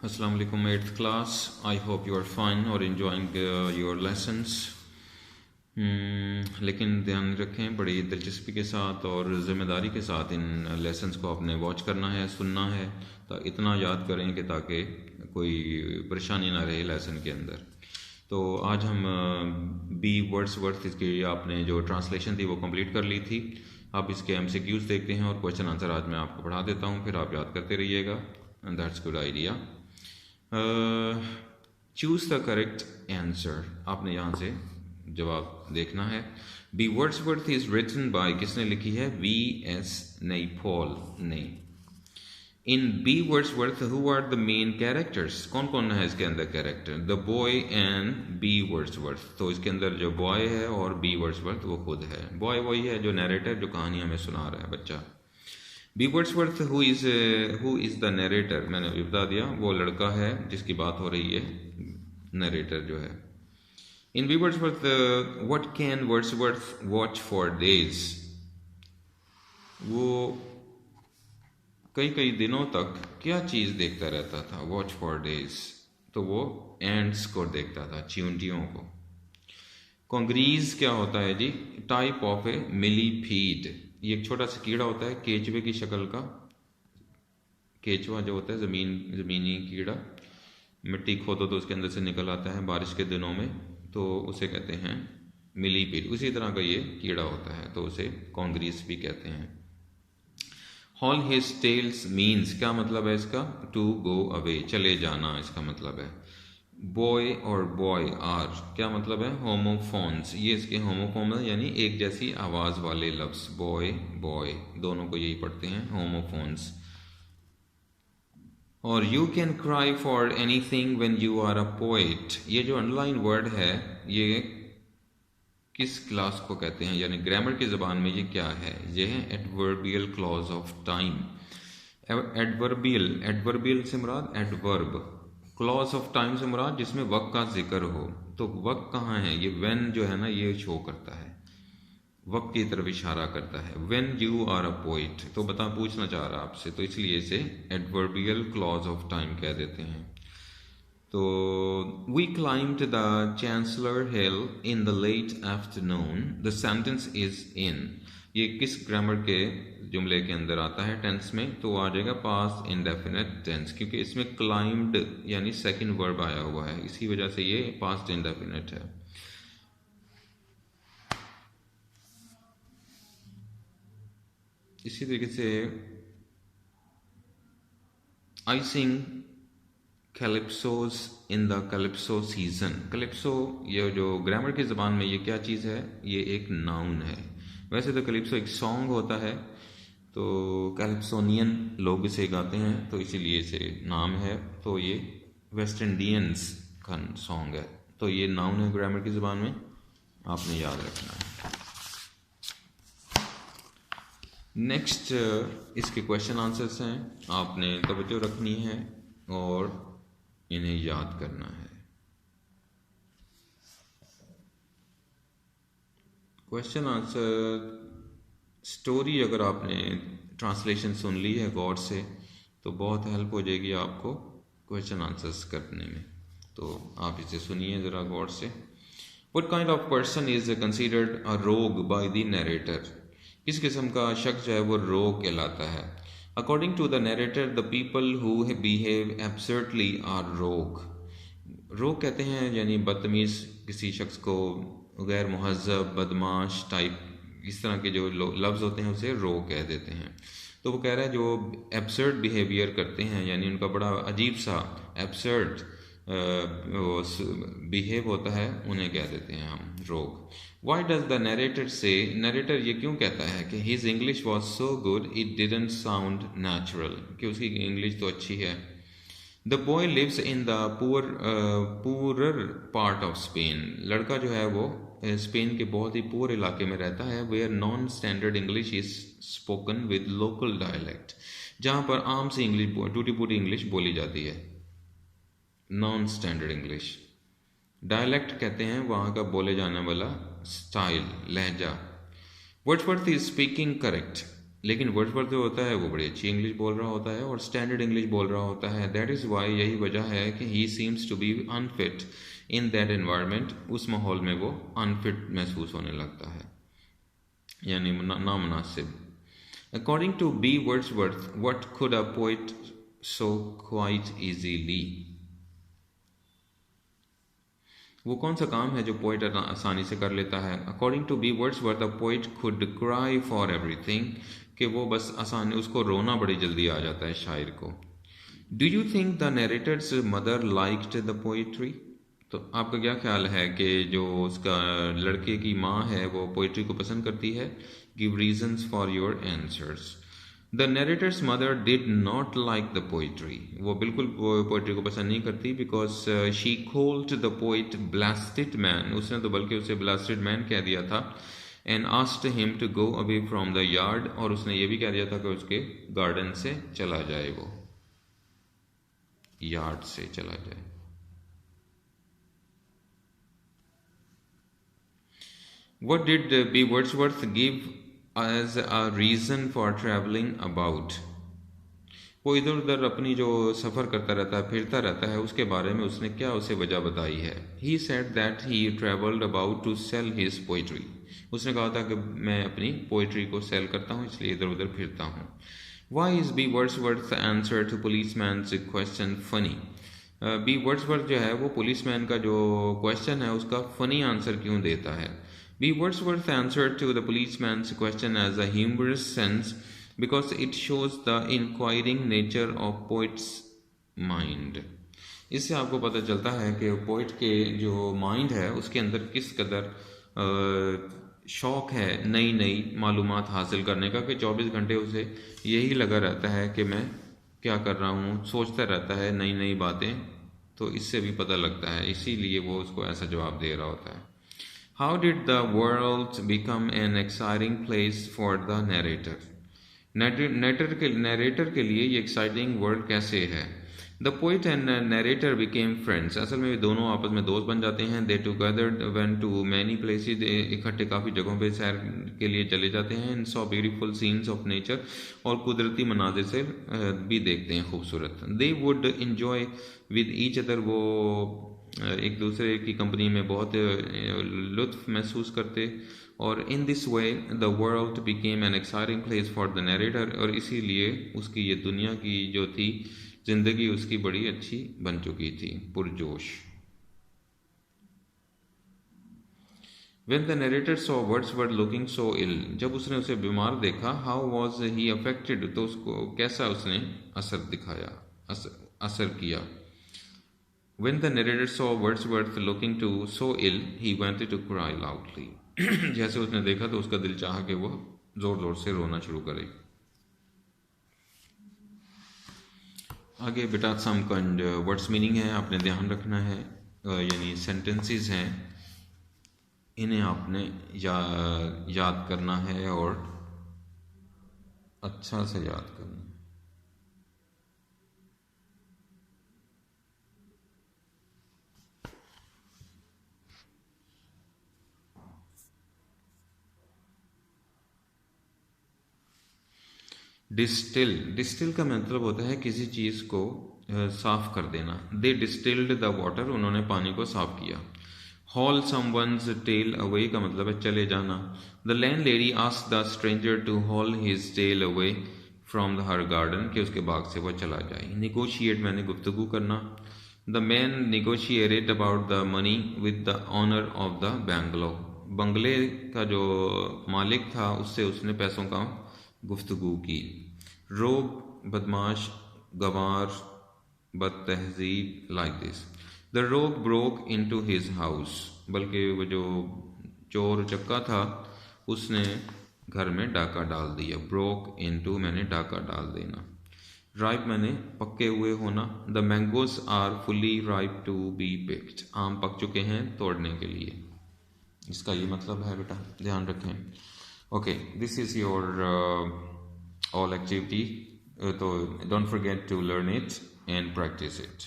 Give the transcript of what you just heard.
Assalamu alaikum 8th class. I hope you are fine or enjoying your lessons. लेकिन ध्यान रखें बड़ी दिलचस्पी के साथ और ज़िम्मेदारी के साथ इन लेसन्स को आपने वॉच करना है, सुनना है, तो इतना याद करें कि ताकि कोई परेशानी ना रहे लेसन के अंदर। तो आज हम बी वर्ड्सवर्थ इसकी आपने जो ट्रांसलेशन थी वो कंप्लीट कर ली थी। अब इसके MCQs देखते हैं और क्वेश्चन आंसर आज मैं आपको पढ़ा देता हूँ, फिर आप याद करते रहिएगा। And that's good idea. Choose the correct answer, आपने यहाँ से जवाब देखना है। B Wordsworth is written by, किसने लिखी है? V.S. नैपॉल ने। In B Wordsworth who are the main characters, कौन कौन है इसके अंदर कैरेक्टर? The boy and B Wordsworth. तो इसके अंदर जो बॉय है और बी वर्ड्सवर्थ वो खुद है। बॉय वही है जो नरेटर, जो कहानी हमें सुना रहा है बच्चा। B Wordsworth who is the narrator, मैंने अभी बता दिया, वो लड़का है जिसकी बात हो रही है, नरेटर जो है। In B Wordsworth what can Wordsworth watch for days, वो कई कई दिनों तक क्या चीज देखता रहता था? वॉच फॉर डेज, तो वो एंड्स को देखता था, चींटियों को। कॉन्ग्रीज क्या होता है जी? टाइप ऑफ ए मिलीपीड, ये एक छोटा सा कीड़ा होता है, केचुए की शक्ल का। केचुआ जो होता है जमीनी कीड़ा, मिट्टी खोदो तो उसके अंदर से निकल आता है बारिश के दिनों में, तो उसे कहते हैं मिलीपीड। उसी तरह का ये कीड़ा होता है, तो उसे कॉन्ग्रीस भी कहते हैं। हॉल हिज टेल्स मीन्स, क्या मतलब है इसका? टू गो अवे, चले जाना इसका मतलब है। बॉय और बॉय आर क्या मतलब है? होमोफोन्स, ये इसके होमोफोन है, यानी एक जैसी आवाज वाले लफ्ज। बॉय बॉय दोनों को यही पढ़ते हैं, होमोफोन्स। और you can cry for anything when you are a poet, ये जो अंडरलाइन वर्ड है ये किस क्लास को कहते हैं, यानी ग्रामर की जबान में ये क्या है? ये है adverbial clause of time. Adverbial से मुराद एडवर्ब, क्लॉज ऑफ टाइम से मुराद जिसमें वक्त का जिक्र हो। तो वक्त कहाँ है? ये व्हेन जो है ना, ये शो करता है, वक्त की तरफ इशारा करता है। When you are a poet, तो पूछना चाह रहा आपसे, तो इसलिए इसे एडवर्बियल क्लॉज ऑफ टाइम कह देते हैं। तो we climbed the Chancellor Hill in the late afternoon, the sentence is in, ये किस ग्रामर के जुमले के अंदर आता है टेंस में? तो आ जाएगा पास्ट इंडेफिनिट टेंस, क्योंकि इसमें क्लाइम्ड यानी सेकंड वर्ब आया हुआ है, इसी वजह से ये पास्ट इंडेफिनिट है। इसी तरीके से I sing calypsos in the calypso season. Calypso ये जो ग्रामर की ज़बान में ये क्या चीज़ है? ये एक नाउन है। वैसे तो कैलिप्सो एक सॉन्ग होता है, तो कैलिप्सोनियन लोग इसे गाते हैं, तो इसीलिए इसे नाम है। तो ये वेस्ट इंडियंस का सॉन्ग है, तो ये नाउन है ग्रामर की ज़बान में, आपने याद रखना है। नेक्स्ट इसके क्वेश्चन आंसर्स हैं, आपने तवज्जो रखनी है और इन्हें याद करना है। क्वेश्चन आंसर स्टोरी अगर आपने ट्रांसलेशन सुन ली है गौर से, तो बहुत हेल्प हो जाएगी आपको क्वेश्चन आंसर्स करने में। तो आप इसे सुनिए ज़रा गौर से। What kind of person is considered a rogue by the narrator? किस किस्म का शख्स जो है वो रोग कहलाता है? According to the narrator, the people who behave absurdly are rogue. रोग कहते हैं यानी बदतमीज किसी शख्स को, गैर मुहज़्ज़ब, बदमाश टाइप, इस तरह के जो लफ्ज़ होते हैं उसे रोग कह देते हैं। तो वो कह रहा है जो एब्सर्ड बिहेवियर करते हैं, यानी उनका बड़ा अजीब सा एब्सर्ड बिहेव होता है, उन्हें कह देते हैं हम rogue. Why does the narrator say, narrator ये क्यों कहता है कि his English was so good it didn't sound natural, कि उसकी इंग्लिश तो अच्छी है। The boy lives in the poorer part of Spain, लड़का जो है वो स्पेन के बहुत ही पुअर इलाके में रहता है। Where non standard English is spoken with local dialect, जहाँ पर आम सी इंग्लिश, टूटी फूटी इंग्लिश बोली जाती है, नॉन स्टैंडर्ड इंग्लिश। डायलेक्ट कहते हैं वहाँ का बोले जाने वाला स्टाइल, लहजा। वर्ड्सवर्थ इज स्पीकिंग करेक्ट, लेकिन वर्ड्सवर्थ जो होता है वो बड़ी अच्छी इंग्लिश बोल रहा होता है और स्टैंडर्ड इंग्लिश बोल रहा होता है। दैट इज़ वाई, यही वजह है कि he seems to be unfit in that environment, उस माहौल में वो अनफिट महसूस होने लगता है, यानी नामुनासिब। According to B Wordsworth, what could a poet so quite easily, वो कौन सा काम है जो पोइट आसानी से कर लेता है। According to B Wordsworth, a poet could cry for everything, कि वो बस आसानी, उसको रोना बड़ी जल्दी आ जाता है शायर को। Do you think the narrator's mother liked the poetry, तो आपका क्या ख्याल है कि जो उसका लड़के की माँ है वो पोइट्री को पसंद करती है। Give reasons for your answers. The narrator's mother did not like the poetry, वो बिल्कुल पोइट्री को पसंद नहीं करती, because she called the poet blasted man, उसने तो बल्कि उसे ब्लास्टेड मैन कह दिया था। And asked him to go away from the yard, और उसने ये भी कह दिया था कि उसके गार्डन से चला जाए, वो यार्ड से चला जाए। What did B. Wordsworth give as a reason for traveling about? वो इधर उधर अपनी जो सफ़र करता रहता है, फिरता रहता है, उसके बारे में उसने क्या उसे वजह बताई है। He said that he travelled about to sell his poetry. उसने कहा था कि मैं अपनी पोइट्री को सेल करता हूँ, इसलिए इधर उधर फिरता हूँ। Why is B. Wordsworth's answer to policeman's question funny? B Wordsworth जो है वो पुलिसमैन का जो क्वेश्चन है उसका फनी आंसर क्यों देता है। B Wordsworth answer to the policeman's question as a humorous sense because it shows the inquiring nature of poet's mind. इससे आपको पता चलता है कि पोइट के जो माइंड है उसके अंदर किस कदर शौक है नई नई मालूमात हासिल करने का, कि 24 घंटे उसे यही लगा रहता है कि मैं क्या कर रहा हूँ, सोचता रहता है नई नई बातें, तो इससे भी पता लगता है, इसीलिए वो उसको ऐसा जवाब दे रहा होता है। How did the world become an exciting place for the narrator, narrator के लिए ये एक्साइटिंग वर्ल्ड कैसे है। The poet and narrator became friends, असल में दोनों आपस में दोस्त बन जाते हैं। They together went to many places, इकट्ठे काफ़ी जगहों पे सैर के लिए चले जाते हैं। In saw beautiful scenes of nature, और कुदरती मनाजिर से भी देखते हैं खूबसूरत। They would enjoy with each other, वो एक दूसरे की कंपनी में बहुत लुत्फ महसूस करते। और in this way the world became an exciting place for the narrator, और इसीलिए उसकी ये दुनिया की जो थी जिंदगी उसकी बड़ी अच्छी बन चुकी थी, पुरजोश। When the narrator saw Wordsworth looking so ill, जब उसने उसे बीमार देखा, how was he affected, तो उसको कैसा उसने असर दिखाया, असर किया। When the narrator saw Wordsworth looking to so ill, he wanted to cry loudly. जैसे उसने देखा तो उसका दिल चाहा कि वो जोर जोर से रोना शुरू करे। आगे बेटा सम काइंड वर्ड्स मीनिंग है, आपने ध्यान रखना है, यानी सेंटेंसेस हैं, इन्हें आपने याद करना है और अच्छा से याद करना है। डिस्टिल का मतलब होता है किसी चीज़ को साफ कर देना। दे डिस्टिल्ड द वाटर, उन्होंने पानी को साफ किया। हॉल समवन्स टेल अवे का मतलब है चले जाना। The landlady asked the stranger to haul his tail away from the her garden, कि उसके बाग से वह चला जाए। निगोशिएट मैंने गुफ्तगू करना। The man negotiated about the money with the owner of the bungalow, बंगले का जो मालिक था उससे उसने पैसों का गुफ्तगू की। रोग बदमाश, गवार, बद तहजीब, like this. The rogue broke into his house, बल्कि वो जो चोर चक्का था उसने घर में डाका डाल दिया। ब्रोक इन टू मैंने डाका डाल देना। राइप मैंने पक्के हुए होना। The mangoes are fully ripe to be picked, आम पक चुके हैं तोड़ने के लिए, इसका ये मतलब है बेटा, ध्यान रखें। Okay, this is your all activity, so don't forget to learn it and practice it.